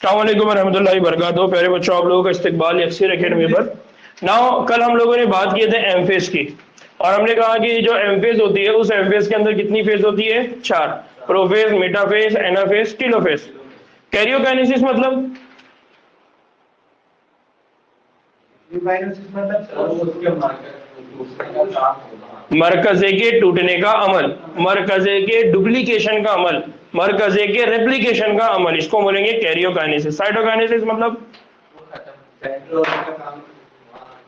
अस्सलाम वालेकुम रहमतुल्लाहि व बरकातहू। प्यारे बच्चों, आप लोगों का इस्तकबाल यक्सर एकेडमी पर। नाउ कल हम लोगों ने बात किए थे एमफेज की, और हमने कहा कि जो एमफेज होती है उस एमफेज के अंदर कितनी फेज होती है? 4। Prophase, metaphase, anaphase, telophase. Karyokinesis मतलब मरकजे के टूटने का अमल, मरकजे के डुप्लीकेशन का अमल, मरकजे के रेप्लिकेशन का अमल, इसको बोलेंगे कैरियोकाइनेसिस। साइटोकाइनेसिस मतलब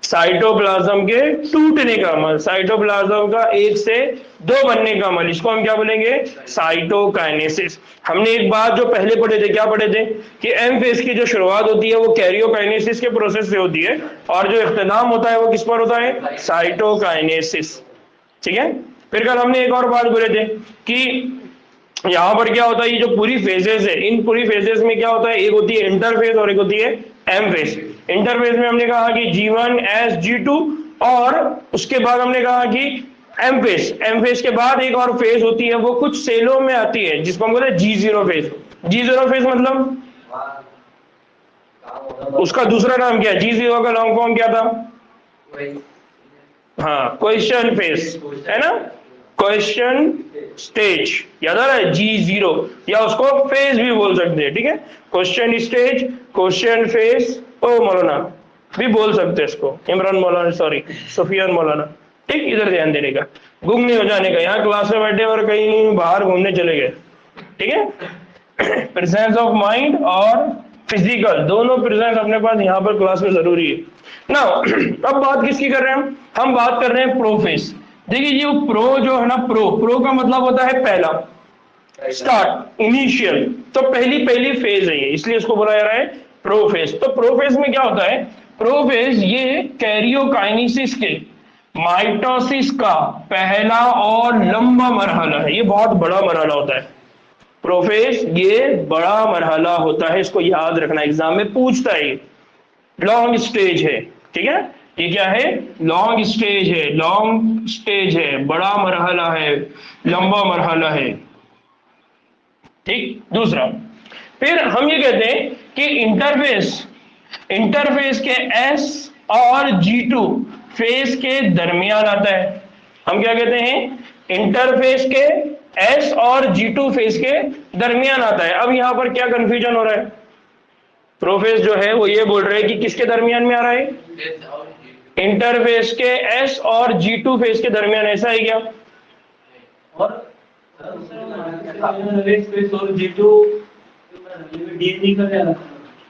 साइटोप्लाज्म के टूटने का अमल, साइटोप्लाज्म का एक से दो बनने का अमल, इसको हम क्या बोलेंगे? साइटोकाइनेसिस। हमने एक बात जो पहले पढ़े थे, क्या पढ़े थे? कि एम फेज की जो शुरुआत होती है वो कैरियोकाइनेसिस के प्रोसेस से होती है, और जो इख्तिताम होता है वो किस पर होता है? साइटोकाइनेसिस। ठीक है। फिर कल हमने एक और बात बोले थे कि यहाँ पर क्या होता है, ये जो पूरी फेजेस है, इन पूरी फेजेस में क्या होता है? एक होती है इंटरफेज और एक होती है एम फेज। इंटरफेज में हमने कहा कि G1 S G2, और उसके बाद हमने कहा कि एम फेज। एम फेज के बाद एक और फेज होती है, वो कुछ सेलों में आती है, जिसको हम बोलते हैं G0 फेज। G0 फेज मतलब उसका दूसरा नाम क्या है? G0 का लॉन्ग फॉर्म क्या था? हाँ, क्वेश्चन फेज है ना, क्वेश्चन स्टेज, याद आ रहा है? G0, या उसको फेज भी बोल सकते हैं। ठीक है, क्वेश्चन स्टेज, क्वेश्चन फेज, ओ मौलाना भी बोल सकते हैं इसको, इमरान मौलाना, सॉरी सुफियान मौलाना। ठीक, इधर ध्यान देने का, गुम नहीं हो जाने का। यहाँ क्लास में बैठे और कहीं बाहर घूमने चले गए। ठीक है, प्रेजेंस ऑफ माइंड और फिजिकल दोनों प्रेजेंस अपने पास यहाँ पर क्लास में जरूरी है ना। अब बात किसकी कर रहे हैं हम बात कर रहे हैं प्रो फेज। देखिए ये प्रो जो है ना, प्रो का मतलब होता है पहला, स्टार्ट, इनिशियल। तो पहली पहली फेज है ये, इसलिए इसको बोला जा रहा है प्रो फेज। तो प्रो फेज में क्या होता है? प्रो फेज ये कैरियोकाइनेसिस के माइटोसिस का पहला और लंबा मरहला है। ये बहुत बड़ा मरहला होता है प्रोफेज, ये बड़ा मरहला होता है, इसको याद रखना, एग्जाम में पूछता है। लॉन्ग स्टेज है, ठीक है, ये क्या है? लॉन्ग स्टेज है, लॉन्ग स्टेज है, बड़ा मरहला है, लंबा मरहला है। ठीक। दूसरा, फिर हम ये कहते हैं कि इंटरफेस, इंटरफेस के एस और G2 फेस के दरमियान आता है। हम क्या कहते हैं? इंटरफेस के एस और G2 फेस के दरमियान आता है। अब यहां पर क्या कंफ्यूजन हो रहा है? प्रोफेस जो है वो ये बोल रहे हैं कि किसके दरमियान में आ रहा है? इंटरफेस के एस और G2 फेस के दरमियान, ऐसा है क्या?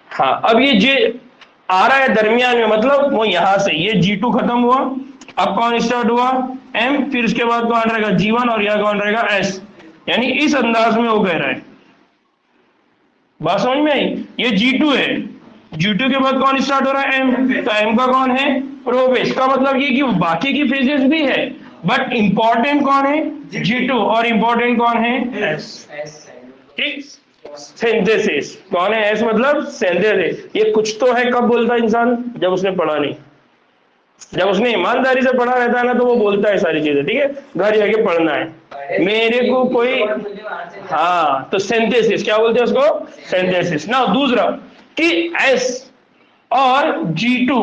हाँ, अब ये जे आ रहा है दरमियान में, मतलब वो यहां से ये G2 खत्म हुआ, अब कौन स्टार्ट हुआ? M, फिर उसके बाद कौन रहेगा? G1, और यहां कौन रहेगा? S। यानी इस अंदाज में वो कह रहा है। बात समझ में आई? ये G2 है, G2 के बाद कौन स्टार्ट हो रहा है? M। तो M का कौन है? प्रोफेज। का मतलब ये कि बाकी की फेजेस भी है, बट इंपॉर्टेंट कौन है? G2, और इंपॉर्टेंट कौन है? S। ठीक। सिंथेसिस कौन है? S मतलब सिंथेसिस। ये कुछ तो है, कब बोलता है इंसान? जब उसने पढ़ा नहीं। जब उसने ईमानदारी से पढ़ा रहता है ना, तो वो बोलता है सारी चीजें। ठीक है, घर जाके पढ़ना है मेरे को कोई। हाँ, तो सिंथेसिस क्या बोलते हैं उसको? सिंथेसिस ना। दूसरा कि S और G2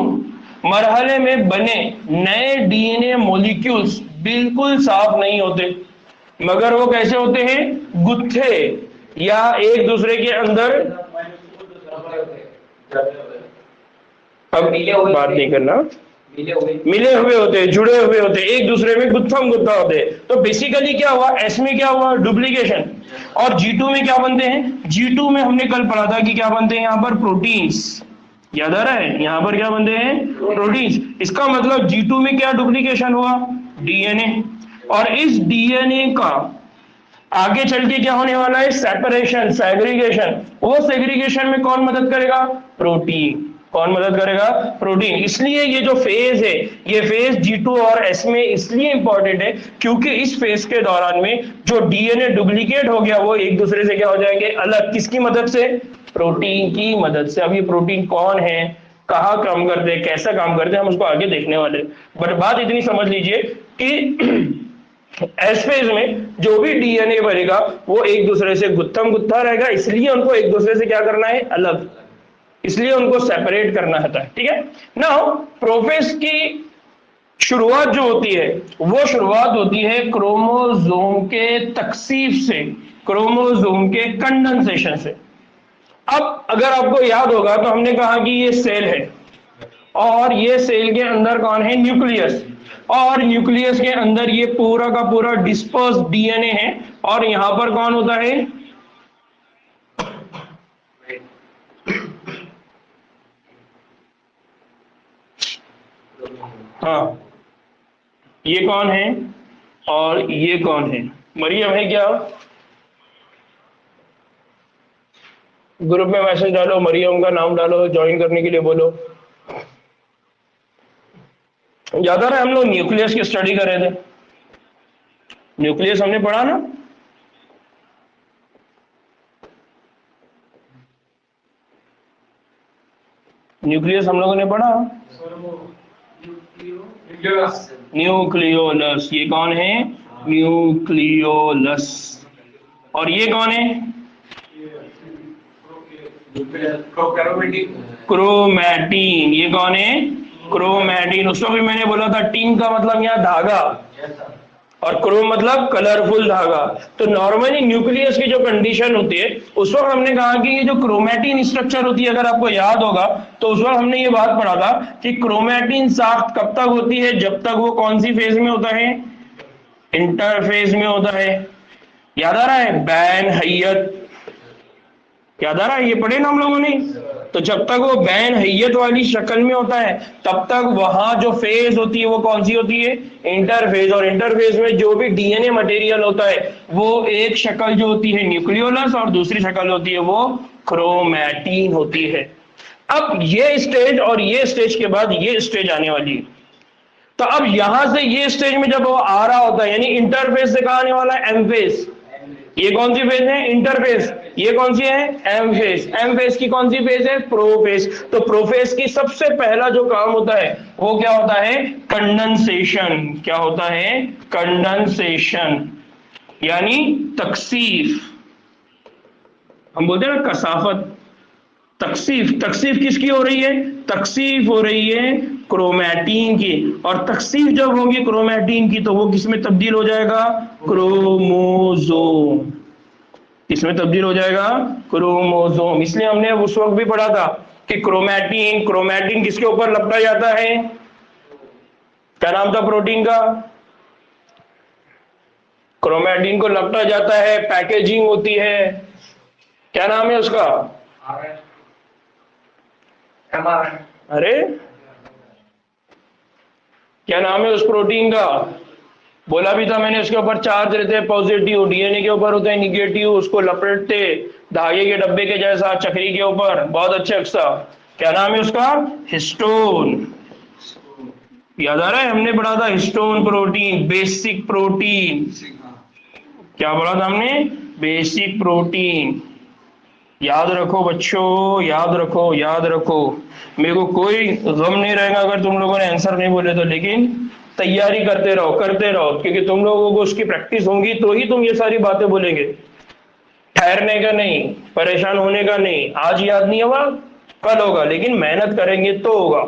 मरहले में बने नए DNA मॉलिक्यूल्स बिल्कुल साफ नहीं होते, मगर वो कैसे होते हैं? गुत्थे, या एक दूसरे के अंदर, अब बात नहीं करना, मिले हुए होते हैं, जुड़े हुए होते हैं, एक दूसरे में गुत्थम गुत्था होते हैं। तो बेसिकली क्या हुआ? एस में क्या हुआ? डुप्लीकेशन। और G2 में क्या बनते हैं? G2 में हमने कल पढ़ा था कि क्या बनते हैं यहाँ पर? प्रोटीन्स। याद आ रहा है? यहाँ पर क्या बनते हैं? प्रोटीन्स। इसका मतलब G2 में क्या डुप्लीकेशन हुआ? DNA। और इस DNA का आगे चल के क्या होने वाला है? Separation, segregation. वो सेग्रीगेशन में कौन मदद करेगा? प्रोटीन। कौन मदद करेगा? प्रोटीन। इसलिए ये जो फेज है, ये फेज G2 और S में इसलिए इंपॉर्टेंट है क्योंकि इस फेज के दौरान में जो DNA डुप्लीकेट हो गया वो एक दूसरे से क्या हो जाएंगे? अलग। किसकी मदद से? प्रोटीन की मदद से। अब ये प्रोटीन कौन है, कहाँ काम करते हैं, कैसा काम करते हैं, हम उसको आगे देखने वाले। बट बात इतनी समझ लीजिए कि एस फेज में जो भी डीएनए बनेगा वो एक दूसरे से गुत्थम गुत्था रहेगा, इसलिए उनको एक दूसरे से क्या करना है, अलग, इसलिए उनको सेपरेट करना होता है, ठीक है। नाउ प्रोफेज की शुरुआत जो होती है वो शुरुआत होती है क्रोमोसोम के तकसीफ से, क्रोमोसोम के कंडेंसेशन से। अब अगर आपको याद होगा तो हमने कहा कि ये सेल है और ये सेल के अंदर कौन है, न्यूक्लियस, और न्यूक्लियस के अंदर ये पूरा का पूरा डिस्पर्स डीएनए है, और यहां पर कौन होता है, हाँ ये कौन है और ये कौन है, मरियम है क्या, ग्रुप में मैसेज डालो, मरियम का नाम डालो, ज्वाइन करने के लिए बोलो। याद आ रहा है हम लोग न्यूक्लियस की स्टडी कर रहे थे, न्यूक्लियस हमने पढ़ा ना, न्यूक्लियस हम लोगों ने पढ़ा, न्यूक्लियोलस, ये कौन है, न्यूक्लियोलस, और ये कौन है, क्रोमैटिन, ये कौन है, क्रोमैटिन। उसको भी मैंने बोला था टीन का मतलब यहाँ धागा और क्रोम मतलब कलरफुल धागा। तो नॉर्मली न्यूक्लियस की जो कंडीशन होती है उस वक्त हमने कहा कि ये जो क्रोमैटिन स्ट्रक्चर होती है, अगर आपको याद होगा तो उस वक्त हमने ये बात पढ़ा था कि क्रोमैटिन साख्त कब तक होती है, जब तक वो कौन सी फेज में होता है, इंटरफेज में होता है। याद आ रहा है, बैन हैयत, याद आ रहा है, ये पढ़े ना हम लोगों ने। तो जब तक वो बैन हैयत वाली शक्ल में होता है तब तक वहां जो फेज होती है वो कौन सी होती है, इंटरफेज। और इंटरफेज में जो भी डीएनए मटेरियल होता है वो एक शक्ल जो होती है न्यूक्लियोलस और दूसरी शक्ल होती है वो क्रोमैटिन होती है। अब ये स्टेज और ये स्टेज के बाद ये स्टेज आने वाली है। तो अब यहां से ये स्टेज में जब वो आ रहा होता है, यानी इंटरफेज से कहा आने वाला है एम फेज। ये कौन सी फेज है, इंटरफेज। ये कौन सी है, एम फेज। एम फेज की कौन सी फेज है, प्रोफेज। तो प्रोफेज की सबसे पहला जो काम होता है वो क्या होता है, कंडेंसेशन। क्या होता है, कंडेंसेशन, यानी तकसीफ। हम बोलते हैं ना कसाफत, तकसीफ। तकसीफ किसकी हो रही है, तकसीफ हो रही है क्रोमैटिन की। और तकसीफ जब होगी क्रोमैटिन की तो वो किसमें तब्दील हो जाएगा, क्रोमोसोम। किसमें तब्दील हो जाएगा, क्रोमोसोम। इसलिए हमने उस वक्त भी पढ़ा था कि क्रोमैटिन, क्रोमैटिन किसके ऊपर लपटा जाता है, क्या नाम था प्रोटीन का, क्रोमैटिन को लपटा जाता है, पैकेजिंग होती है, क्या नाम है उसका, अरे क्या नाम है उस प्रोटीन का, बोला भी था मैंने, उसके ऊपर चार्ज रहते हैं पॉजिटिव, डीएनए के ऊपर होते हैं निगेटिव, उसको लपेटते धागे के डब्बे के जैसा चक्री के ऊपर, बहुत अच्छे अक्सा। क्या नाम है उसका, हिस्टोन। याद आ रहा है, हमने पढ़ा था हिस्टोन प्रोटीन, बेसिक प्रोटीन। क्या पढ़ा था हमने, बेसिक प्रोटीन। याद रखो बच्चों, याद रखो, याद रखो। मेरे को कोई गम नहीं रहेगा अगर तुम लोगों ने आंसर नहीं बोले तो, लेकिन तैयारी करते रहो, करते रहो, क्योंकि तुम लोगों को उसकी प्रैक्टिस होगी तो ही तुम ये सारी बातें बोलेंगे। ठहरने का नहीं, परेशान होने का नहीं, आज याद नहीं हुआ कल होगा, लेकिन मेहनत करेंगे तो होगा,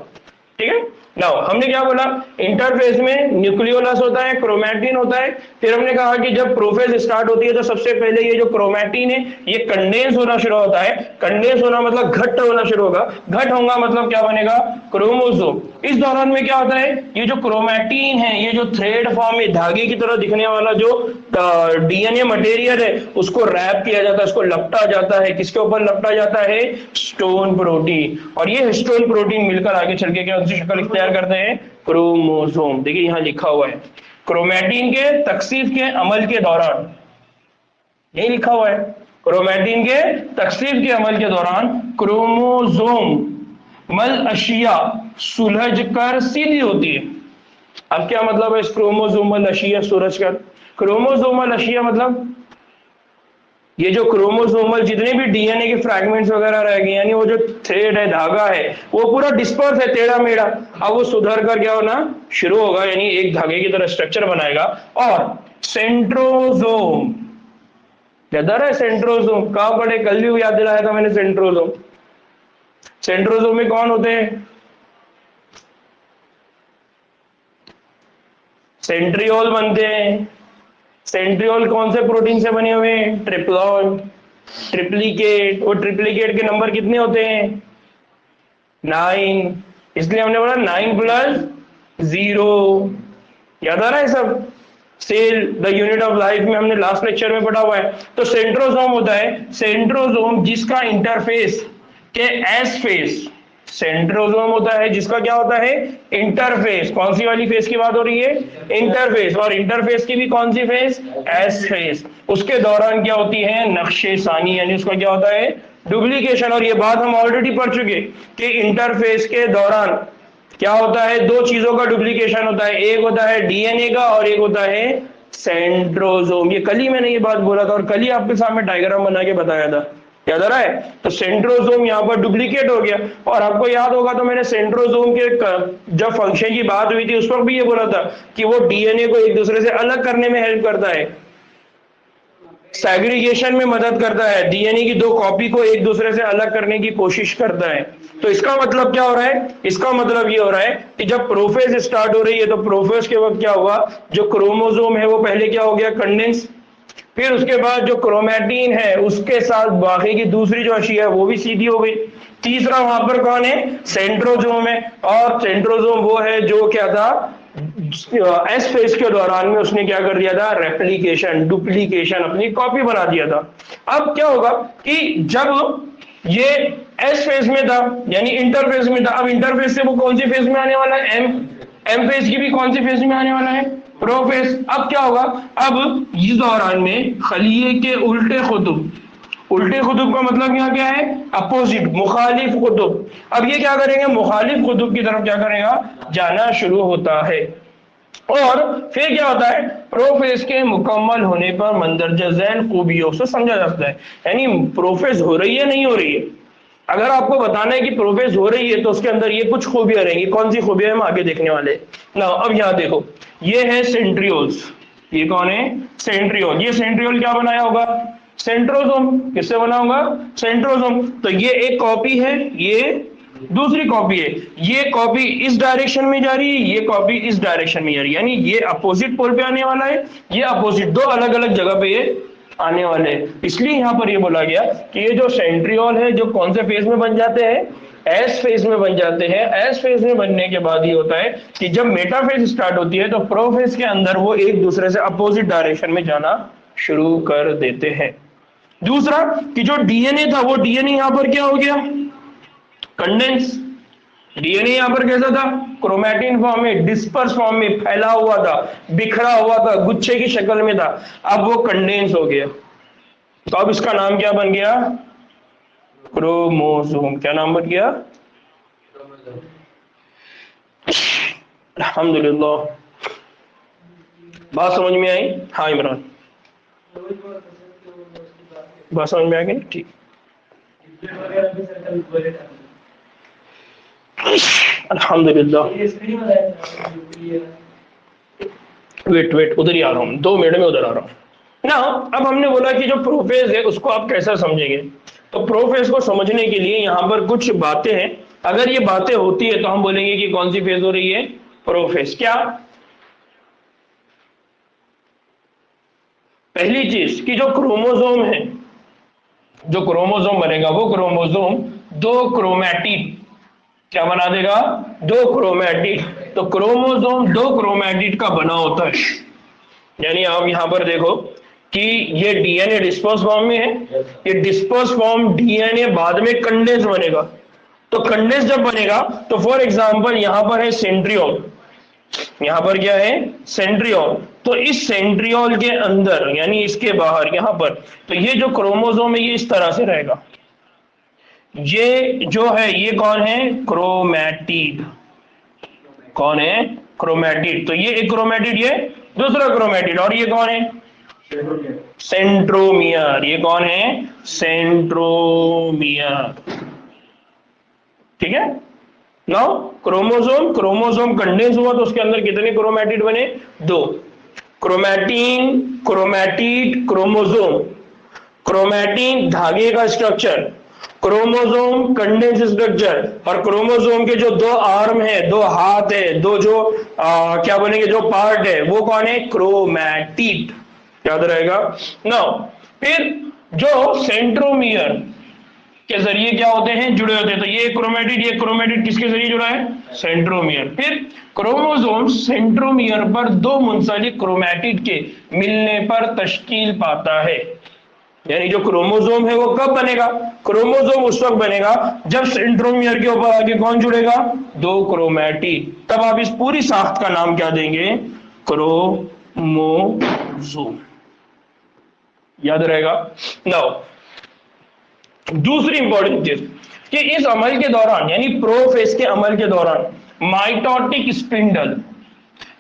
ठीक है। नाउ हमने क्या बोला, इंटरफेज में न्यूक्लियोलस होता है, क्रोमैटिन होता है। फिर हमने कहा कि जब प्रोफेज स्टार्ट होती है तो सबसे पहले ये जो क्रोमैटिन है ये कंडेंस होना शुरू होता है। कंडेंस होना मतलब घट्ट होना शुरू होगा, घट होगा मतलब क्या बनेगा, क्रोमोसोम। इस दौरान में क्या होता है, ये जो क्रोमैटिन है, ये जो थ्रेड फॉर्म में धागे की तरह दिखने वाला जो डीएनए मटेरियल है उसको रैप किया जाता है, उसको लपटा जाता है। किसके ऊपर लपटा जाता है, हिस्टोन प्रोटीन। और ये हिस्टोन प्रोटीन मिलकर आगे चल के कौन सी शक्ल इख्तियार करते हैं, क्रोमोसोम। देखिए यहां लिखा हुआ है, क्रोमैटिन के तकसीफ के अमल के दौरान, यही लिखा हुआ है, क्रोमैटिन के तकसीफ के अमल के दौरान क्रोमोसोम मल अशिया सुलझ कर सीधी होती है। अब क्या मतलब है इस क्रोमोसोमल अशिया सुलझ कर, क्रोमोसोमल अशिया मतलब ये जो क्रोमोसोमल जितने भी डीएनए के फ्रैगमेंट्स वगैरह रह गए, यानी वो जो थ्रेड है, धागा है, वो पूरा डिस्पर्स है, टेढ़ा मेढ़ा। अब वो सुधर कर क्या होना शुरू होगा, यानी एक धागे की तरह स्ट्रक्चर बनाएगा। और सेंट्रोजोम, याद आ रहा है सेंट्रोजोम? कहां पढ़े? कल भी याद दिलाया था मैंने सेंट्रोजोम। सेंट्रोजोम में कौन होते हैं? सेंट्रियोल बनते हैं। सेंट्रियोल कौन से प्रोटीन से बने हुए हैं? ट्रिप्लॉन, ट्रिप्लीकेट। वो ट्रिप्लीकेट के नंबर कितने होते हैं? 9। इसलिए हमने बोला 9+0। याद आ रहा है सब? Cell the unit of life में हमने लास्ट लेक्चर में पढ़ा हुआ है। तो सेंट्रोजोम होता है, सेंट्रोजोम जिसका इंटरफेस के एस फेस, सेंट्रोजोम होता है जिसका क्या होता है? इंटरफेस। कौन सी वाली फेस की बात हो रही है? इंटरफेस। और इंटरफेस की भी कौन सी फेस? S phase. उसके दौरान क्या होती है? नक्शे सानी, यानी उसका क्या होता है? डुप्लीकेशन। और ये बात हम ऑलरेडी पढ़ चुके कि इंटरफेस के दौरान क्या होता है? दो चीजों का डुप्लीकेशन होता है, एक होता है डीएनए का और एक होता है सेंट्रोजोम। ये कल ही मैंने ये बात बोला था और कल ही आपके सामने डायग्राम बना के बताया था, याद आ रहा है? तो सेंट्रोजोम यहाँ पर डुप्लीकेट हो गया। और आपको याद होगा तो मैंने सेंट्रोजोम के जब फंक्शन की बात हुई थी उस वक्त भी ये बोला था कि वो डीएनए को एक दूसरे से अलग करने में हेल्प करता है, सेग्रीगेशन में मदद करता है, डीएनए की दो कॉपी को एक दूसरे से अलग करने की कोशिश करता है। तो इसका मतलब क्या हो रहा है? इसका मतलब ये हो रहा है कि जब प्रोफेज स्टार्ट हो रही है तो प्रोफेज के वक्त क्या हुआ? जो क्रोमोसोम है वो पहले क्या हो गया? कंडेंस। फिर उसके बाद जो क्रोमैटिन है उसके साथ बाकी की दूसरी जो अशी है वो भी सीधी हो गई। तीसरा वहां पर कौन है? सेंट्रोजोम है। और सेंट्रोजोम वो है जो क्या था? एस फेज के दौरान में उसने क्या कर दिया था? रेप्लिकेशन, डुप्लीकेशन, अपनी कॉपी बना दिया था। अब क्या होगा कि जब ये एस फेज में था यानी इंटरफेज में था, अब इंटरफेज से वो कौन सी फेज में आने वाला है? एम फेज की भी कौन सी फेज में आने वाला है? प्रोफेज। अब क्या होगा? अब इस दौरान में खलिए के उल्टे खुतुब, उल्टे खुतुब का मतलब यहाँ क्या है? अपोजिट, मुखालिफ कुतुब। अब ये क्या करेंगे? मुखालिफ कुतुब की तरफ क्या करेगा? जाना शुरू होता है। और फिर क्या होता है? प्रोफेज के मुकम्मल होने पर मंदरजा ज़ैन खूबियों से समझा जाता है, यानी प्रोफेज हो रही है नहीं हो रही है। अगर आपको बताना है कि प्रोफेज हो रही है तो उसके अंदर ये कुछ खूबियां रहेंगी। कौन सी खूबियां हम आगे देखने वाले ना। अब यहाँ देखो, ये है सेंट्रियोल्स। ये कौन है? सेंट्रियोल। ये सेंट्रियोल क्या बनाया होगा? सेंट्रोजोम। किससे बना होगा? सेंट्रोजोम। तो ये एक कॉपी है, ये दूसरी कॉपी है। ये कॉपी इस डायरेक्शन में जा रही है, ये कॉपी इस डायरेक्शन में जा रही है, यानी ये अपोजिट पोल पे आने वाला है, ये अपोजिट, दो अलग अलग जगह पे ये आने वाले हैं। इसलिए यहां पर ये बोला गया कि ये जो सेंट्रियोल है जो कौन से फेज में बन जाते हैं? एस फेज में बन जाते हैं। एस फेज में बनने के बाद ये होता है कि जब मेटाफेज स्टार्ट होती है तो प्रोफेज के अंदर वो एक दूसरे से अपोजिट डायरेक्शन में जाना शुरू कर देते हैं। दूसरा कि जो डीएनए था वो डीएनए यहां पर क्या हो गया? कंडेंस। डीएनए यहां पर कैसा था? क्रोमैटिन फॉर्म में, डिस्पर्स फॉर्म में फैला हुआ था, बिखरा हुआ था, गुच्छे की शक्ल में था। अब वो कंडेंस हो गया। तो अब इसका नाम क्या बन गया? क्रोमोसोम। क्या नाम बन गया? अल्हम्दुलिल्लाह। बात समझ में आई? हाँ इमरान, बात समझ में आ गई? ठीक। अल्हम्दुलिल्लाह। वेट वेट, उधर ही आ रहा हूँ, 2 मिनट में उधर आ रहा हूँ ना। अब हमने बोला कि जो प्रोफेज है उसको आप कैसा समझेंगे? तो प्रोफेज को समझने के लिए यहाँ पर कुछ बातें हैं। अगर ये बातें होती है तो हम बोलेंगे कि कौन सी फेज हो रही है? प्रोफेज। क्या? पहली चीज कि जो क्रोमोसोम है, जो क्रोमोसोम बनेगा वो क्रोमोसोम दो क्रोमैटिड क्या बना देगा? 2 क्रोमैटिड। तो क्रोमोसोम 2 क्रोमैटिड का बना होता है। यानी आप यहां पर देखो कि ये डीएनए डिस्पर्स फॉर्म में है, ये डिस्पर्स फॉर्म डीएनए बाद में कंडेंस बनेगा। तो कंडेंस जब बनेगा तो फॉर एग्जांपल यहां पर है सेंट्रियोल, यहां पर क्या है? सेंट्रियोल। तो इस सेंट्रियोल के अंदर यानी इसके बाहर यहां पर, तो ये जो क्रोमोसोम है ये इस तरह से रहेगा। ये जो है ये कौन है? क्रोमैटिड। कौन है? क्रोमैटिड। तो ये एक क्रोमैटिड, ये दूसरा क्रोमैटिड। और ये कौन है? सेंट्रोमियर। ये कौन है? सेंट्रोमियर। ठीक है। नाउ क्रोमोसोम, क्रोमोसोम कंडेंस हुआ तो उसके अंदर कितने क्रोमैटिड बने? 2। Chromatin, chromatid, chromosome. क्रोमैटिन धागे का स्ट्रक्चर, क्रोमोसोम कंडेंस स्ट्रक्चर, और क्रोमोसोम के जो दो आर्म है, दो हाथ है, दो जो क्या बोलेंगे जो पार्ट है वो कौन है? क्रोमैटिड। याद रहेगा। नाउ फिर जो सेंट्रोमियर के जरिए क्या होते हैं? जुड़े होते हैं। तो ये क्रोमैटिड किसके जरिए जुड़ा है? सेंट्रोमियर। फिर क्रोमोसोम सेंट्रोमियर पर दो मुंसलिक क्रोमैटिड के मिलने पर तश्कील पाता है। यानी जो क्रोमोसोम है वो कब बनेगा? क्रोमोसोम उस वक्त बनेगा जब सेंट्रोमियर के ऊपर आगे कौन जुड़ेगा? दो क्रोमैटिड। तब आप इस पूरी साख्त का नाम क्या देंगे? क्रोमोसोम। याद रहेगा। नाउ दूसरी इंपॉर्टेंट चीज कि इस अमल के दौरान यानी प्रोफेज के अमल के दौरान माइटोटिक स्पिंडल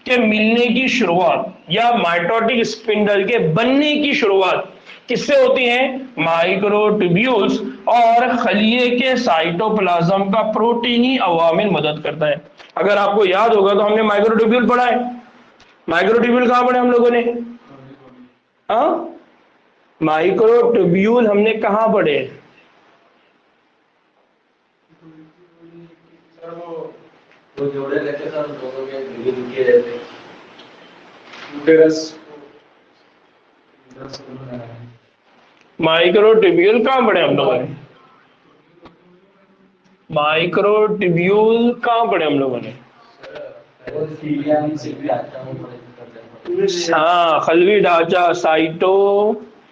के मिलने की शुरुआत या माइटोटिक स्पिंडल के बनने की शुरुआत किससे होती है? माइक्रोट्यूब्यूल्स और खलिए के साइटोप्लाज्म का प्रोटीनी अवामिल मदद करता है। अगर आपको याद होगा तो हमने माइक्रोट्यूब्यूल पढ़ा है। माइक्रोट्यूब्यूल कहां पढ़े हम लोगों ने? हाँ, माइक्रोट्यूब्यूल हमने कहां पढ़े? वो जोड़े रहते सर, दोनों के मिल के रहते। माइक्रोट्यूब्यूल कहां पढ़े हम लोगों ने? माइक्रोट्यूब्यूल कहां पढ़े हम लोगों ने? हाँ, खलवी ढांचा, साइटो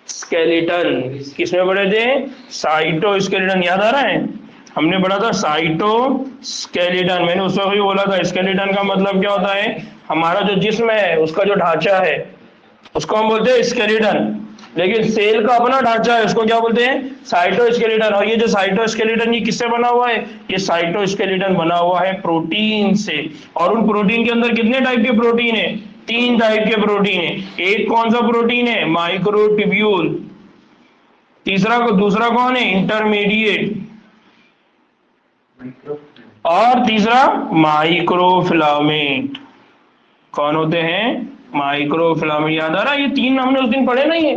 स्केलेटन। किसमें पढ़े थे? Cytoskeleton. याद आ रहा है? हमने पढ़ा था साइटो स्केलेटन। मैंने उस वक्त भी बोला था स्केलेटन का मतलब क्या होता है? हमारा जो जिस्म है उसका जो ढांचा है उसको हम बोलते हैं स्केलेटन। लेकिन सेल का अपना ढांचा है उसको क्या बोलते हैं? साइटोस्केलेटन। और ये जो साइटोस्केलेटन ये किससे बना हुआ है? ये साइटोस्केलेटन बना हुआ है प्रोटीन से। और उन प्रोटीन के अंदर कितने टाइप के प्रोटीन है? 3 टाइप के प्रोटीन है। एक कौन सा प्रोटीन है? माइक्रोट्यूब्यूल। दूसरा कौन है? इंटरमीडिएट। और तीसरा माइक्रोफिलामेंट। कौन होते हैं? माइक्रोफिलामेंट। याद आ रहा है? ये 3 हमने उस दिन पढ़े नहीं है।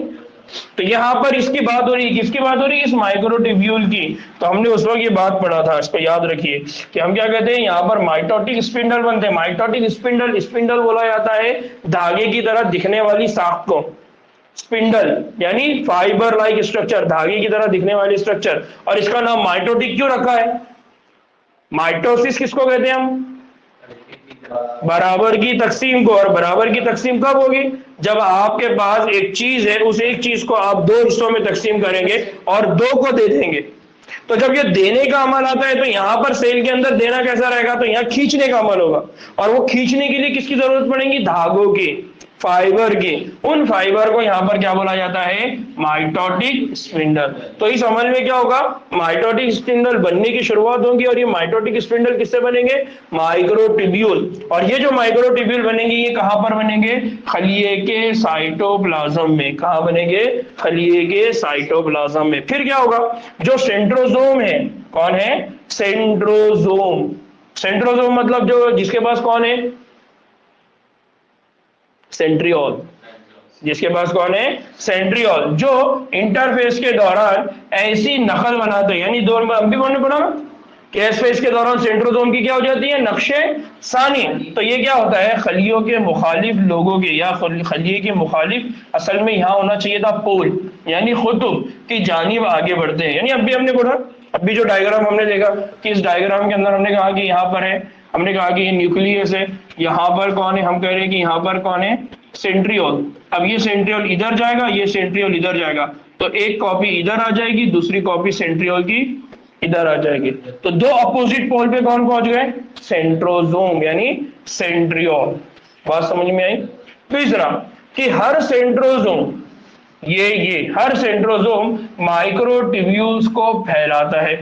तो यहाँ पर इसकी बात हो रही है, किसकी बात हो रही है? इस माइक्रोट्यूब्यूल की। तो हमने उस वक्त ये बात पढ़ा था, इसको याद रखिए कि हम क्या कहते हैं, यहाँ पर माइटोटिक स्पिंडल बनते हैं। माइटोटिक स्पिंडल, स्पिंडल बोला जाता है धागे की तरह दिखने वाली साख को। स्पिंडल यानी फाइबर लाइक स्ट्रक्चर, धागे की तरह दिखने वाली स्ट्रक्चर। और इसका नाम माइटोटिक क्यों रखा है? माइटोसिस किसको कहते हैं हम? बराबर की तकसीम को। और बराबर की तकसीम कब होगी? जब आपके पास एक चीज है, उस एक चीज को आप 2 हिस्सों में तकसीम करेंगे और 2 को दे देंगे। तो जब ये देने का अमल आता है तो यहां पर सेल के अंदर देना कैसा रहेगा? तो यहां खींचने का अमल होगा। और वो खींचने के लिए किसकी जरूरत पड़ेगी? धागों की, फाइबर की। उन फाइबर को यहां पर क्या बोला जाता है? Mitotic spindle. तो इस अमल में क्या होगा? माइटोटिक स्पिंडल बनने की शुरुआत होगी। और ये माइटोटिक स्पिंडल किससे बनेंगे? माइक्रोट्यूब्यूल। और ये जो माइक्रोट्यूब्यूल बनेंगे ये कहां पर बनेंगे? खलिए के साइटोप्लाज्म में। कहां बनेंगे? खलिए के साइटोप्लाज्म में। फिर क्या होगा? जो सेंट्रोजोम है, कौन है? सेंट्रोजोम। सेंट्रोजोम मतलब जो जिसके पास कौन है? सेंट्रियोल। जिसके पास कौन है? सेंट्रियोल। जो इंटरफेस के दौरान ऐसी नकल बनाते हैं, यानी दो हम भी बोलने पड़ा ना कि एस फेज के दौरान सेंट्रोजोम की क्या हो जाती है? नक्शे सानी। तो ये क्या होता है? खलियों के मुखालिफ लोगों के या खलिए के मुखालिफ, असल में यहां होना चाहिए था पोल, यानी खुतुब की जानिब आगे बढ़ते हैं। यानी अभी हमने पढ़ा, अभी जो डायग्राम हमने देखा कि इस डायग्राम के अंदर हमने कहा कि यहाँ पर है, हमने कहा कि ये न्यूक्लियस है। यहाँ पर कौन है? हम कह रहे हैं कि यहाँ पर कौन है? सेंट्रियोल। अब ये सेंट्रियोल इधर जाएगा, ये सेंट्रियोल इधर जाएगा। तो एक कॉपी इधर आ जाएगी, दूसरी कॉपी सेंट्रियोल की इधर आ जाएगी। तो 2 अपोजिट पोल पे कौन पहुंच गए? सेंट्रोजोम यानी सेंट्रियोल। बात समझ में आई? तीसरा कि हर सेंट्रोजोम, ये हर सेंट्रोजोम माइक्रोट्यूब्यूल्स को फैलाता है।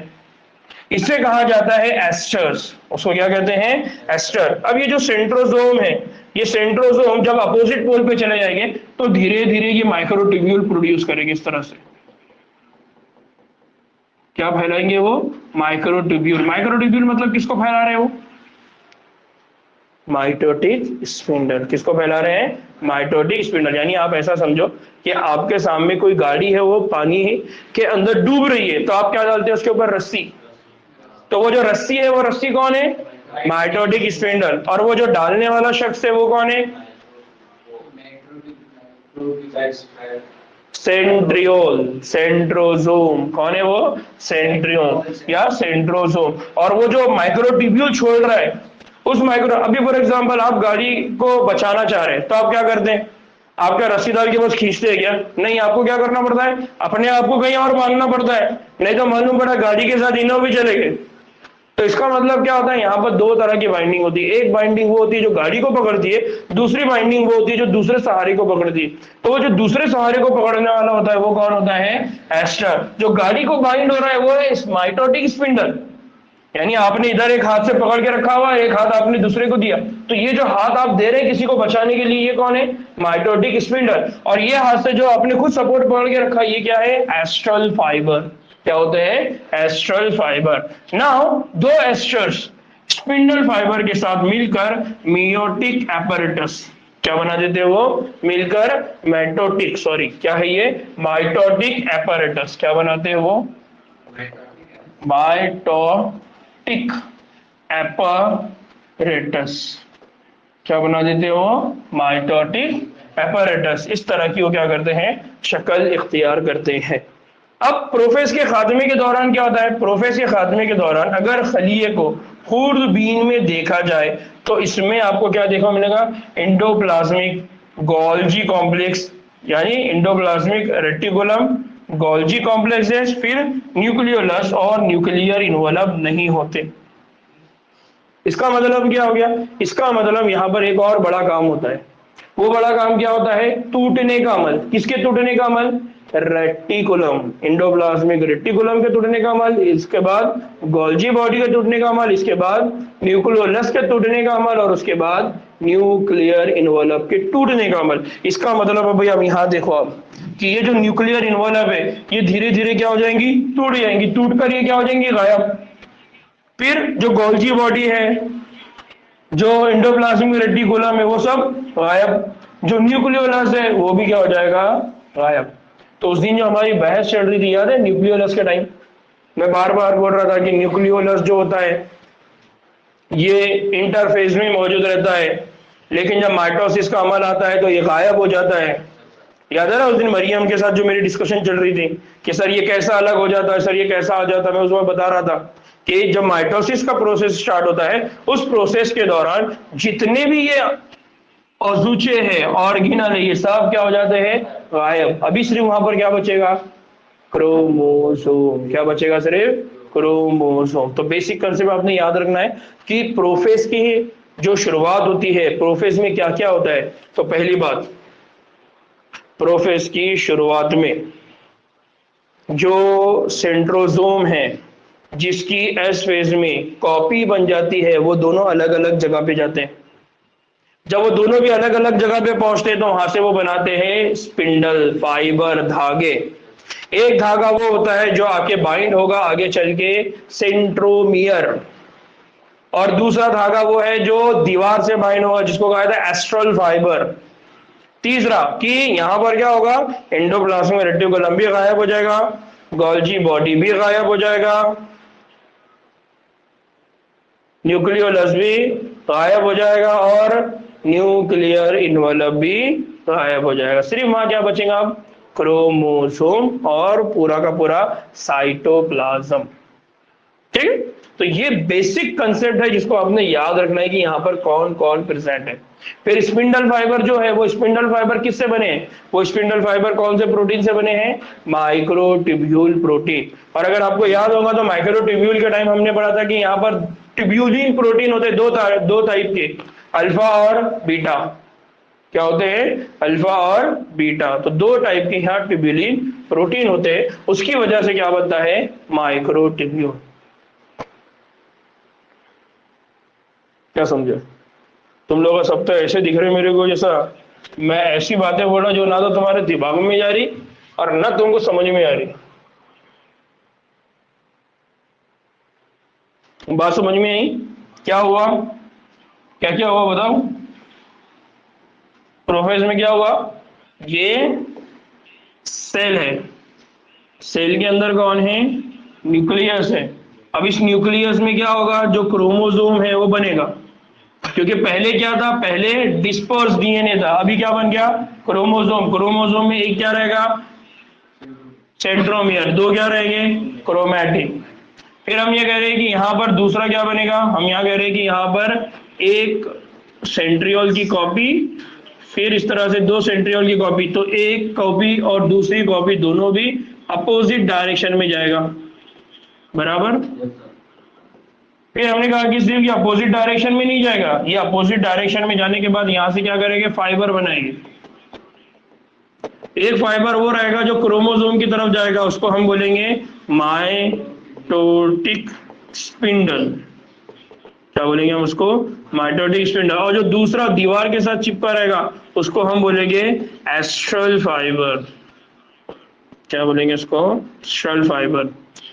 इसे कहा जाता है एस्टर्स। उसको क्या कहते हैं? एस्टर। अब ये जो सेंट्रोजोम है, ये सेंट्रोजोम जब अपोजिट पोल पे चले जाएंगे तो धीरे धीरे ये माइक्रोट्यूब्यूल प्रोड्यूस करेंगे। इस तरह से क्या फैलाएंगे वो? माइक्रोट्यूब्यूल। माइक्रोट्यूब्यूल मतलब किसको फैला रहे हो? Mitotic spindle. किसको फैला रहे हैं? Mitotic spindle. यानी आप ऐसा समझो कि आपके सामने कोई गाड़ी है, वो पानी के अंदर डूब रही है, तो आप क्या डालते हैं उसके ऊपर? रस्सी। तो वो जो रस्सी है, वो रस्सी कौन है? Mitotic spindle. और वो जो डालने वाला शख्स है, वो कौन है? Centriole, centrosome. कौन है वो? सेंट्रियोल या सेंट्रोजोम। और वो जो माइक्रोट्यूब्यूल छोड़ रहा है, उस माइक्रो, अभी फॉर एग्जांपल आप गाड़ी को बचाना चाह रहे हैं, तो आप क्या करते हैं? आप क्या रस्सी डाल के बस खींचते हैं क्या? नहीं, आपको क्या करना पड़ता है? अपने आप को कहीं और बांधना पड़ता है, नहीं तो मालूम पड़ा गाड़ी के साथ इनो भी चले गए। तो इसका मतलब क्या होता है? यहाँ पर दो तरह की बाइंडिंग होती है। एक बाइंडिंग वो होती है जो गाड़ी को पकड़ती है, दूसरी बाइंडिंग वो होती है जो दूसरे सहारे को पकड़ती है। तो वो जो दूसरे सहारे को पकड़ने वाला होता है, वो कौन होता है? एस्टर। जो गाड़ी को बाइंड हो रहा है, वो है माइटोटिक स्पिंडल। यानी आपने इधर एक हाथ से पकड़ के रखा हुआ, एक हाथ आपने दूसरे को दिया, तो ये जो हाथ आप दे रहे हैं किसी को बचाने के लिए, ये कौन है? Mitotic spindle. और ये हाथ से जो आपने खुद सपोर्ट पकड़ के रखा, ये क्या है? Astral fibre. क्या होते हैं? Astral fibre. नाउ दो एस्टर्स स्पिंडल फाइबर के साथ मिलकर मियोटिक एपरेटस क्या बना देते हैं? वो मिलकर मेटोटिक, सॉरी क्या है ये? माइटोटिक एपरेटस क्या बनाते हैं? वो माइटोटिक एपरेटस क्या बना देते हो? Mitotic apparatus. इस तरह की वो क्या करते हैं? शक्ल इख्तियार करते हैं। अब प्रोफेस के खात्मे के दौरान क्या होता है? प्रोफेस के खात्मे के दौरान अगर खलीए को खूर्दबीन में देखा जाए, तो इसमें आपको क्या देखा मिलेगा? इंडोप्लाज्मिक गोल्जी कॉम्प्लेक्स, यानी इंडोप्लाज्मिक रेटिकुलम, गोल्जी कॉम्प्लेक्सेस, फिर न्यूक्लियोलस और न्यूक्लियर इन्वॉल्व नहीं होते। इसका मतलब क्या हो गया? इसका मतलब यहाँ पर एक और बड़ा काम होता है। वो बड़ा काम क्या होता है? टूटने का अमल। किसके टूटने का अमल? रेटिकुलम, इंडोप्लाज्मिक रेटिकुलम के टूटने का अमल, इसके बाद गोल्जी बॉडी के टूटने का अमल, इसके बाद न्यूक्लियोलस के टूटने का अमल, और उसके बाद न्यूक्लियर इन्वॉल्व के टूटने का अमल। इसका मतलब है भाई, अब यहाँ देखो आप कि ये जो न्यूक्लियर इन्वॉल्व है, ये धीरे धीरे क्या हो जाएंगी? टूट जाएंगी। टूटकर ये क्या हो जाएंगी? गायब। फिर जो गोल्जी बॉडी है, जो इंडोप्लाज्मिक रेटिकुलम है, वो सब गायब। जो न्यूक्लियोलस है, वो भी क्या हो जाएगा? गायब। तो उस दिन जो हमारी बहस चल रही थी, याद है? न्यूक्लियोलस के टाइम मैं बार बार बोल रहा था कि न्यूक्लियोलस जो होता है, ये इंटरफेज में मौजूद रहता है, लेकिन जब माइटोसिस का अमल आता है तो ये गायब हो जाता है। याद है ना उस दिन मरियम के साथ जो मेरी डिस्कशन चल रही थी कि सर ये कैसा अलग हो जाता है, सर ये कैसा आ जाता है? मैं उसमें बता रहा था कि जब माइटोसिस का प्रोसेस स्टार्ट होता है, उस प्रोसेस के दौरान जितने भी ये अजूचे हैं, ऑर्गेनल है, ये सब क्या हो जाते हैं? गायब। अभी सिर्फ वहां पर क्या बचेगा? क्रोमोसोम। क्या बचेगा? सिर्फ क्रोमोसोम। तो बेसिक कंसेप्ट आपने याद रखना है कि प्रोफेस की जो शुरुआत होती है, प्रोफेस में क्या क्या होता है। तो पहली बात, प्रोफेस की शुरुआत में जो सेंट्रोजोम है, जिसकी एस फेज में कॉपी बन जाती है, वो दोनों अलग अलग जगह पे जाते हैं। जब वो दोनों भी अलग अलग जगह पे पहुंचते हैं, तो वहां से वो बनाते हैं स्पिंडल, फाइबर, धागे। एक धागा वो होता है जो आके बाइंड होगा आगे चल के सेंट्रोमियर, और दूसरा धागा वो है जो दीवार से बाइंड होगा, जिसको कहा जाता है एस्ट्रल फाइबर। तीसरा कि यहां पर क्या होगा? एंडोप्लाज्मिक रेटिकुलम भी गायब हो जाएगा, गोल्जी बॉडी भी गायब हो जाएगा, न्यूक्लियोलस भी गायब हो जाएगा, और न्यूक्लियर इन्वॉल्व भी गायब हो जाएगा। सिर्फ वहां क्या बचेगा? अब क्रोमोसोम और पूरा का पूरा साइटोप्लाज्म। ठीक है? तो ये बेसिक कंसेप्ट है जिसको आपने याद रखना है कि यहाँ पर कौन कौन प्रेजेंट है। फिर स्पिंडल फाइबर जो है, वो स्पिंडल फाइबर किससे बने हैं? वो स्पिंडल फाइबर कौन से प्रोटीन से बने हैं? Microtubule protein. और अगर आपको याद होगा तो माइक्रोट्यूब्यूल के टाइम हमने पढ़ा था कि यहाँ पर ट्यूब्यूलिन प्रोटीन होते हैं दो टाइप के, अल्फा और बीटा। क्या होते हैं? अल्फा और बीटा। तो दो टाइप के यहाँ ट्यूब्यूलिन प्रोटीन होते हैं, उसकी वजह से क्या बनता है? माइक्रोट्यूब्यूल। क्या समझे? तुम लोग सब तो ऐसे दिख रहे मेरे को जैसा मैं ऐसी बातें बोल रहा जो ना तो तुम्हारे दिमाग में जा रही और ना तुमको समझ में आ रही। बात समझ में आई? क्या हुआ क्या क्या हुआ बताओ? प्रोफेज में क्या हुआ? ये सेल है, सेल के अंदर कौन है? न्यूक्लियस है। अब इस न्यूक्लियस में क्या होगा? जो क्रोमोसोम है वो बनेगा, क्योंकि पहले क्या था? पहले डिस्पर्स डीएनए था, अभी क्या बन गया? क्रोमोसोम। क्रोमोसोम में एक क्या रहेगा? सेंट्रोमियर। दो क्या रहेंगे? क्रोमैटिन। फिर हम ये कह रहे हैं कि यहाँ पर दूसरा क्या बनेगा? हम यहाँ कह रहे हैं कि यहाँ पर एक सेंट्रियोल की कॉपी, फिर इस तरह से दो सेंट्रियोल की कॉपी, तो एक कॉपी और दूसरी कॉपी दोनों भी अपोजिट डायरेक्शन में जाएगा, बराबर। फिर हमने कहा कि सिर्फ ये अपोजिट डायरेक्शन में नहीं जाएगा, ये अपोजिट डायरेक्शन में जाने के बाद यहाँ से क्या करेंगे? फाइबर बनाएंगे। एक फाइबर वो रहेगा जो क्रोमोसोम की तरफ जाएगा, उसको हम बोलेंगे माइटोटिक स्पिंडल। क्या बोलेंगे हम उसको? Mitotic spindle. और जो दूसरा दीवार के साथ चिपका रहेगा उसको हम बोलेंगे एस्ट्रल फाइबर। क्या बोलेंगे इसको? Astral fibre.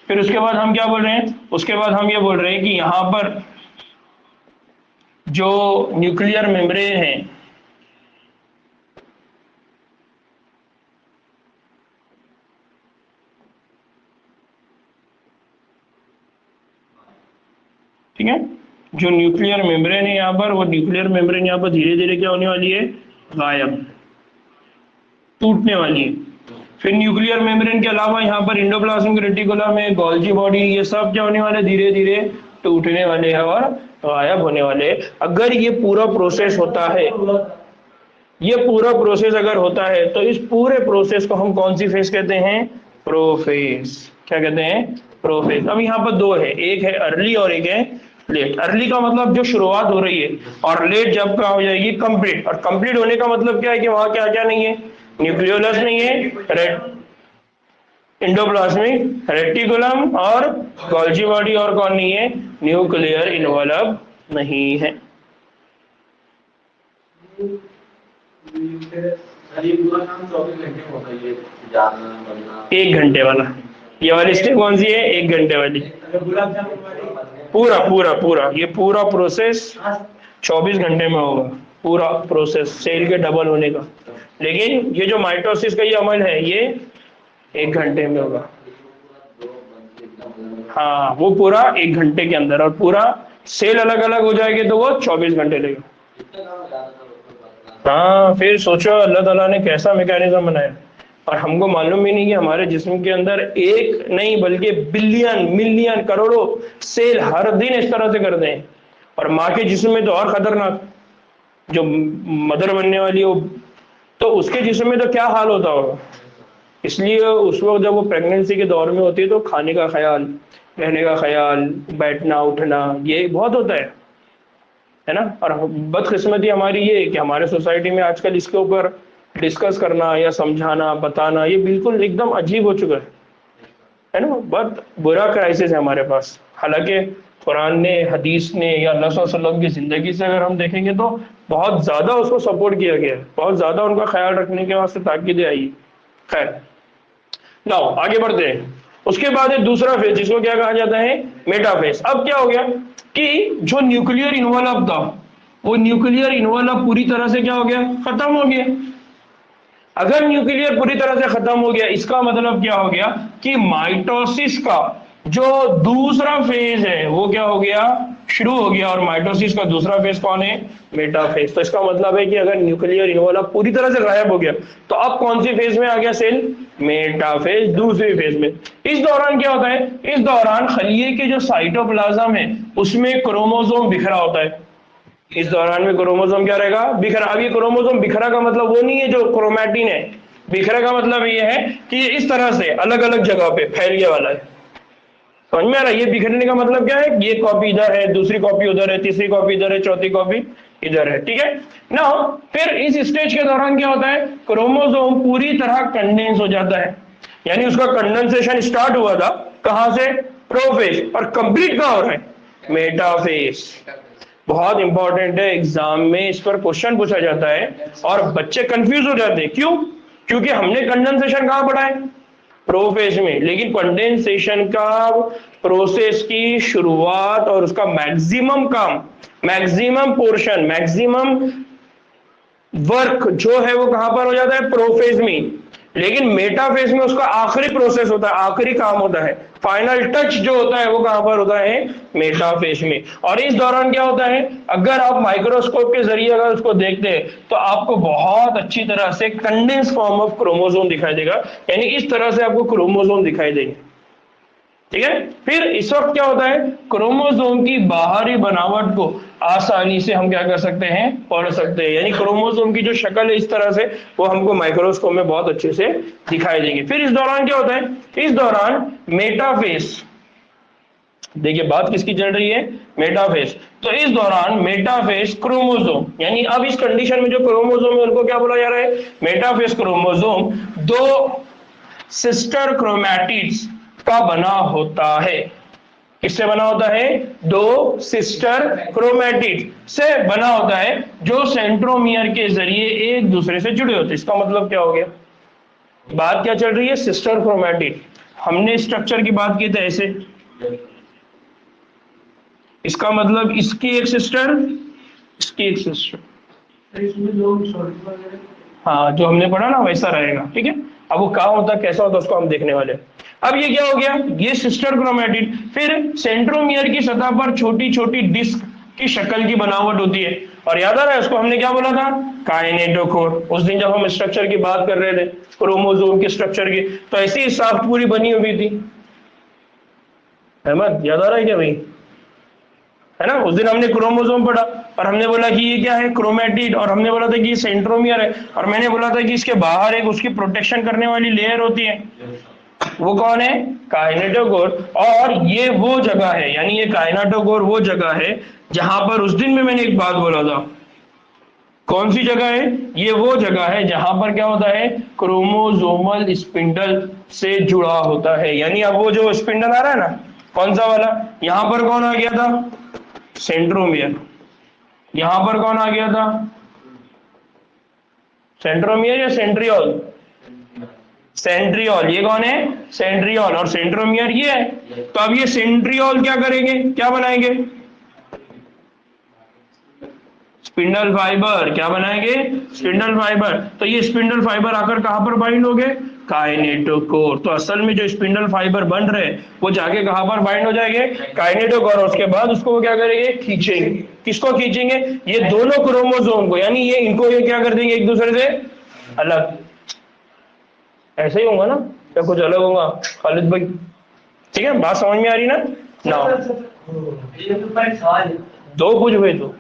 फिर उसके बाद हम क्या बोल रहे हैं? उसके बाद हम ये बोल रहे हैं कि यहां पर जो न्यूक्लियर मेम्ब्रेन है, ठीक है, जो न्यूक्लियर मेम्ब्रेन है यहाँ पर, वो न्यूक्लियर मेम्ब्रेन यहाँ पर धीरे धीरे क्या होने वाली है? गायब, टूटने वाली है। फिर न्यूक्लियर मेम्ब्रेन के अलावा यहाँ पर एंडोप्लाज्मिक रेटिकुलम में गोल्जी बॉडी, ये सब क्या होने वाले? धीरे धीरे टूटने वाले हैं और गायब होने वाले। अगर ये पूरा प्रोसेस होता है, ये पूरा प्रोसेस अगर होता है, तो इस पूरे प्रोसेस को हम कौन सी फेज कहते हैं? प्रोफेज। क्या कहते हैं? प्रोफेज। अब यहाँ पर दो है, एक है अर्ली और एक है लेट। अर्ली का मतलब जो शुरुआत हो रही है, और लेट जब क्या हो जाएगी? कंप्लीट। और कंप्लीट होने का मतलब क्या है? कि वहां क्या क्या नहीं है? न्यूक्लियोलस नहीं है, एंडोप्लाज्मिक रेटिकुलम और गोल्जी बॉडी, और कौन नहीं है? न्यूक्लियर इन्वॉल्व नहीं है। ये पूरा काम 24 घंटे में होता है, ये जानना बनना। 1 घंटे वाला, ये वाली स्टेप कौन सी है? 1 घंटे वाली। पूरा पूरा पूरा ये पूरा प्रोसेस 24 घंटे में होगा, पूरा प्रोसेस सेल के डबल होने का। लेकिन ये जो माइटोसिस का ये अमल है, ये 1 घंटे में होगा। हाँ, वो पूरा 1 घंटे के अंदर, और पूरा सेल अलग अलग हो जाएगी तो वो 24 घंटे लेगा। हाँ, फिर सोचो अल्लाह ताला ने कैसा मैकेनिज्म बनाया, और हमको मालूम भी नहीं कि हमारे जिस्म के अंदर एक नहीं बल्कि बिलियन मिलियन करोड़ों सेल हर दिन इस तरह से करते हैं। और माँ के जिस्म में तो और खतरनाक, जो मदर बनने वाली हो, तो उसके जिस्म में तो क्या हाल होता होगा। इसलिए उस वक्त जब वो प्रेगनेंसी के दौर में होती है तो खाने का ख्याल, रहने का ख्याल, बैठना उठना, ये बहुत होता है ना। और बदकिस्मती हमारी ये है कि हमारे सोसाइटी में आजकल इसके ऊपर डिस्कस करना या समझाना बताना ये बिल्कुल एकदम अजीब हो चुका है ना। बहुत बुरा क्राइसिस है हमारे पास। हालांकि कुरान ने, हदीस ने, या अल्लाह सल्लल्लाहु अलैहि वसल्लम की जिंदगी से अगर हम देखेंगे तो बहुत ज्यादा उसको सपोर्ट किया गया है, बहुत ज्यादा उनका ख्याल रखने के वास्ते ताकीदें आई। खैर, नाउ आगे बढ़ते हैं। उसके बाद एक दूसरा फेज जिसको क्या कहा जाता है? मेटाफेज। अब क्या हो गया कि जो न्यूक्लियर इन्वॉल्व था, वो न्यूक्लियर इन्वॉल्व पूरी तरह से क्या हो गया? खत्म हो गया। अगर न्यूक्लियर पूरी तरह से खत्म हो गया, इसका मतलब क्या हो गया कि माइटोसिस का जो दूसरा फेज है वो क्या हो गया? शुरू हो गया। और माइटोसिस का दूसरा फेज कौन है? मेटाफेज। तो इसका मतलब है कि अगर न्यूक्लियर इन्वॉल्व पूरी तरह से गायब हो गया, तो अब कौन सी फेज में आ गया सेल? मेटाफेज, दूसरी फेज में। इस दौरान क्या होता है? इस दौरान खलिए के जो साइटोप्लाज्म है उसमें क्रोमोसोम बिखरा होता है। इस दौरान में क्रोमोसोम क्या रहेगा? बिखरा। अब ये क्रोमोसोम बिखरा का मतलब वो नहीं है जो क्रोमैटिन है। बिखरा का मतलब ये है कि ये इस तरह से अलग अलग जगह पे फैल गया वाला है। समझ में आ रहा है? ये बिखरने का मतलब क्या है? ये कॉपी इधर है, दूसरी कॉपी उधर है, तीसरी कॉपी इधर है, चौथी कॉपी इधर है। ठीक है ना। फिर इस स्टेज के दौरान क्या होता है? क्रोमोसोम पूरी तरह कंडेंस हो जाता है, यानी उसका कंडेंसेशन स्टार्ट हुआ था कहां से? प्रोफेज। और कंप्लीट कहां हो रहा है? मेटाफेज। बहुत इंपॉर्टेंट है, एग्जाम में इस पर क्वेश्चन पूछा जाता है और बच्चे कंफ्यूज हो जाते हैं। क्यों? क्योंकि हमने कंडेंसेशन कहां पढ़ा है? प्रोफेज में। लेकिन कंडेंसेशन का प्रोसेस की शुरुआत और उसका मैक्सिमम काम, मैक्सिमम पोर्शन, मैक्सिमम वर्क जो है वो कहां पर हो जाता है? प्रोफेज में। लेकिन मेटाफेज में उसका आखिरी प्रोसेस होता है, आखिरी काम होता है, फाइनल टच जो होता है वो कहां पर होता है? मेटाफेज में। और इस दौरान क्या होता है, अगर आप माइक्रोस्कोप के जरिए अगर उसको देखते हैं तो आपको बहुत अच्छी तरह से कंडेंस फॉर्म ऑफ क्रोमोसोम दिखाई देगा, यानी इस तरह से आपको क्रोमोसोम दिखाई देंगे। ठीक है, फिर इस वक्त क्या होता है, क्रोमोसोम की बाहरी बनावट को आसानी से हम क्या कर सकते हैं? पढ़ सकते हैं, यानी क्रोमोसोम की जो शक्ल है इस तरह से वो हमको माइक्रोस्कोप में बहुत अच्छे से दिखाई देंगे। फिर इस दौरान क्या होता है, इस दौरान मेटाफेज, देखिए बात किसकी चल रही है? मेटाफेज। तो इस दौरान मेटाफेज क्रोमोसोम, यानी अब इस कंडीशन में जो क्रोमोसोम है उनको क्या बोला जा रहा है? मेटाफेज क्रोमोसोम दो सिस्टर क्रोमैटिड्स का बना होता है। किससे बना होता है? दो सिस्टर क्रोमैटिड से बना होता है जो सेंट्रोमियर के जरिए एक दूसरे से जुड़े होते हैं। इसका मतलब क्या हो गया? बात क्या चल रही है? Sister chromatid. हमने स्ट्रक्चर की बात की थी ऐसे, इसका मतलब इसकी एक सिस्टर, इसकी एक सिस्टर, इसमें लोग छोटे वगैरह हाँ जो हमने पढ़ा ना वैसा रहेगा। ठीक है, अब वो कहाँ होता है, कैसा होता है, उसको हम देखने वाले हैं। अब ये क्या हो गया, ये सिस्टर क्रोमैटिड। फिर सेंट्रोमियर की सतह पर छोटी छोटी डिस्क की शक्ल की बनावट होती है, और याद आ रहा है उसको हमने क्या बोला था? काइनेटोकोर। उस दिन जब हम स्ट्रक्चर की बात कर रहे थे, क्रोमोसोम के स्ट्रक्चर की, तो ऐसी ही साफ्ट पूरी बनी हुई थी। अहमद याद आ रहा है क्या भाई? है ना, उस दिन हमने क्रोमोसोम पढ़ा और हमने बोला कि ये क्या है? क्रोमैटिड। और हमने बोला था कि ये सेंट्रोमियर है, और मैंने बोला था कि इसके बाहर एक उसकी प्रोटेक्शन करने वाली लेयर होती है, वो कौन है? काइनेटोकोर। और ये वो जगह है, यानी ये काइनेटोकोर वो जगह है जहां पर उस दिन में मैंने एक बात बोला था। कौन सी जगह है? ये वो जगह है जहां पर क्या होता है? क्रोमोसोमल स्पिंडल से जुड़ा होता है। यानी अब वो जो स्पिंडल आ रहा है ना, कौन सा वाला, यहां पर कौन आ गया था? सेंट्रोमियर। यहां पर कौन आ गया था? सेंट्रोमियर या सेंट्रियोल? सेंट्रियोल। ये कौन है? सेंट्रियोल। और सेंट्रोमियर ये है। तो अब ये सेंट्रियोल क्या करेंगे, क्या बनाएंगे? Spindle fibre. क्या बनाएंगे? Spindle fibre. तो ये स्पिंडल फाइबर आकर कहां पर बाइंड हो गए? काइनेटोकोर। तो असल में जो स्पिंडल फाइबर बन रहे हैं वो जाके कहां पर बाइंड हो जाएंगे? काइनेटोकोर। उसके बाद उसको वो क्या करेंगे? खींचेंगे। किसको खींचेंगे? ये दोनों क्रोमोसोम को, यानी ये इनको ये क्या कर देंगे? एक दूसरे से अलग। ऐसे ही होगा ना या कुछ अलग होगा खालिद भाई? ठीक है, बात समझ में आ रही ना? ना ये तो पर सवाल है। दो कुछ हुए तो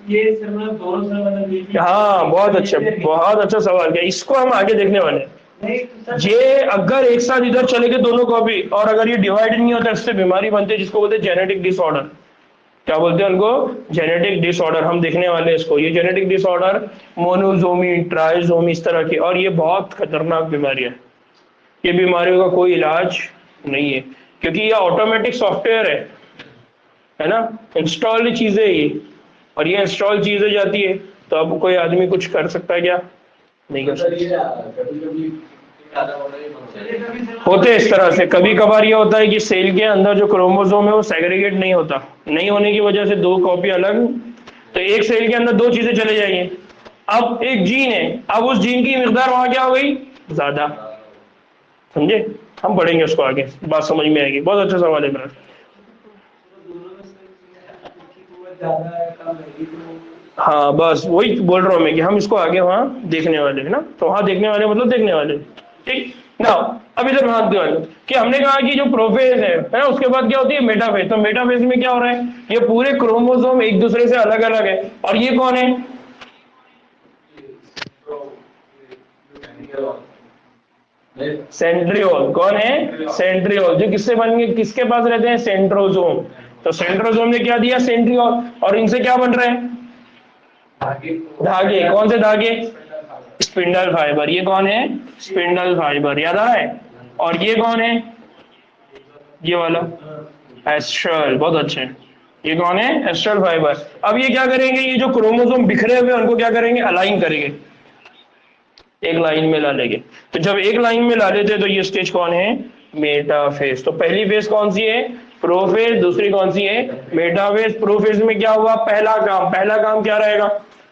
ये सर मतलब दोनों सर मतलब ये हाँ बहुत अच्छा सवाल किया। इसको हम आगे देखने वाले हैं। नहीं तो सर ये अगर एक साथ इधर चले गए दोनों कॉपी, और अगर ये डिवाइड नहीं होता, इससे बीमारी बनती है जिसको बोलते हैं जेनेटिक डिसऑर्डर। क्या बोलते हैं उनको? Genetic disorder. हम देखने वाले हैं इसको। ये जेनेटिक डिसऑर्डर मोनोजोमी, ट्राइजोमी, इस तरह की, और ये बहुत खतरनाक बीमारी है। ये बीमारियों का कोई इलाज नहीं है, क्योंकि ये ऑटोमेटिक सॉफ्टवेयर है ना, इंस्टॉल्ड चीजें ये, और ये इंस्टॉल चीजें जाती है, तो अब कोई आदमी कुछ कर सकता है क्या? नहीं कर सकता। ये कभी-कभी ज्यादा होता है। होते इस तरह से। कभी कभार ये होता है कि सेल के अंदर जो क्रोमोसोम है वो सेग्रीगेट नहीं होता, नहीं होने की वजह से दो कॉपी अलग, तो एक सेल के अंदर दो चीजें चले जाएंगी। अब एक जीन है, अब उस जीन की मिकदार वहां क्या हो गई? ज्यादा। समझे? हम पढ़ेंगे उसको आगे, बात समझ में आएगी। बहुत अच्छा सवाल है मेरा। ज्यादा है कम है तो हाँ बस वही बोल रहा हूँ मैं कि हम इसको आगे वहां देखने वाले हैं ना, तो वहां देखने वाले मतलब देखने वाले। ठीक ना, अब इधर ध्यान दो कि हमने कहा कि जो प्रोफेज है ना, उसके बाद क्या होती है? मेटाफेज। तो मेटाफेज में क्या हो रहा है? ये पूरे क्रोमोसोम एक दूसरे से अलग अलग है, और ये कौन है? सेंट्रियोल। कौन है? सेंट्रियोल। जो किससे बन गए, किसके पास रहते हैं? सेंट्रोजोम। तो सेंट्रोजोम ने क्या दिया? सेंट्रियोल। और इनसे क्या बन रहे हैं? धागे। कौन से धागे? Spindle fibre. ये कौन है? Spindle fibre. याद आ रहा है? और ये कौन है? ये वाला एस्ट्रल। बहुत अच्छे। ये कौन है? Astral fibre. अब ये क्या करेंगे? ये जो क्रोमोसोम बिखरे हुए उनको क्या करेंगे? अलाइन करेंगे, एक लाइन में ला लेंगे। तो जब एक लाइन में ला लेते हैं तो ये स्टेज कौन है? मेटाफेज। तो पहली फेज कौन सी है? प्रोफेज। दूसरी कौन सी है? मेटाफेज। प्रोफेज में क्या हुआ? पहला काम क्या रहेगा?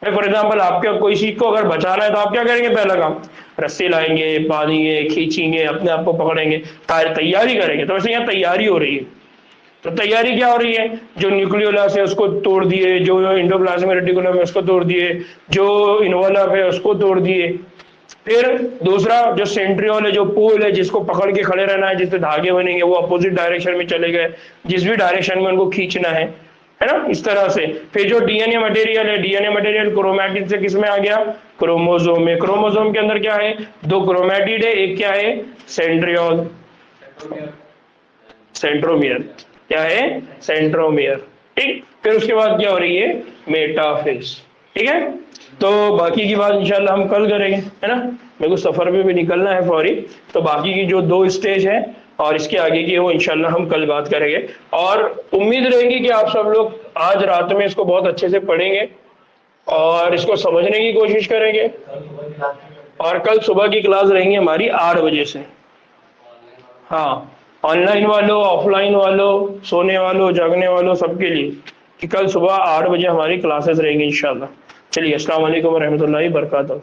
फॉर एग्जाम्पल आपके कोई चीज को अगर बचाना है तो आप क्या करेंगे? पहला काम रस्सी लाएंगे, बांधेंगे, खींचेंगे, अपने आप को पकड़ेंगे, तैयारी करेंगे। तो वैसे यहाँ तैयारी हो रही है। तो तैयारी क्या हो रही है? जो न्यूक्लियोलस है उसको तोड़ दिए, जो एंडोप्लाज्मिक रेटिकुलम है उसको तोड़ दिए, जो इन्वॉल्व है उसको तोड़ दिए। फिर दूसरा जो सेंट्रियोल है, जो पोल है जिसको पकड़ के खड़े रहना है, जिससे धागे बनेंगे, वो अपोजिट डायरेक्शन में चले गए, जिस भी डायरेक्शन में उनको खींचना है ना, इस तरह से। फिर जो डीएनए मटेरियल है, डीएनए मटेरियल क्रोमैटिड से किस में आ गया? क्रोमोसोम में। क्रोमोसोम के अंदर क्या है? दो क्रोमैटिड है, एक क्या है? Centriole, centromere. क्या है? सेंट्रोमियर। ठीक। फिर उसके बाद क्या हो रही है? मेटाफेज। ठीक है। तो बाकी की बात इंशाल्लाह हम कल करेंगे, है ना। मेरे को सफर में भी निकलना है फौरी, तो बाकी की जो 2 स्टेज है और इसके आगे की वो इंशाल्लाह हम कल बात करेंगे। और उम्मीद रहेगी कि आप सब लोग आज रात में इसको बहुत अच्छे से पढ़ेंगे और इसको समझने की कोशिश करेंगे। और कल सुबह की क्लास रहेंगी हमारी 8 बजे से। हाँ, ऑनलाइन वालों, ऑफलाइन वालों, सोने वालों, जागने वालों, सबके लिए कि कल सुबह 8 बजे हमारी क्लासेस रहेंगी इंशाल्लाह। चलिए, अस्सलाम वालेकुम रहमतुल्लाहि बरकातहू।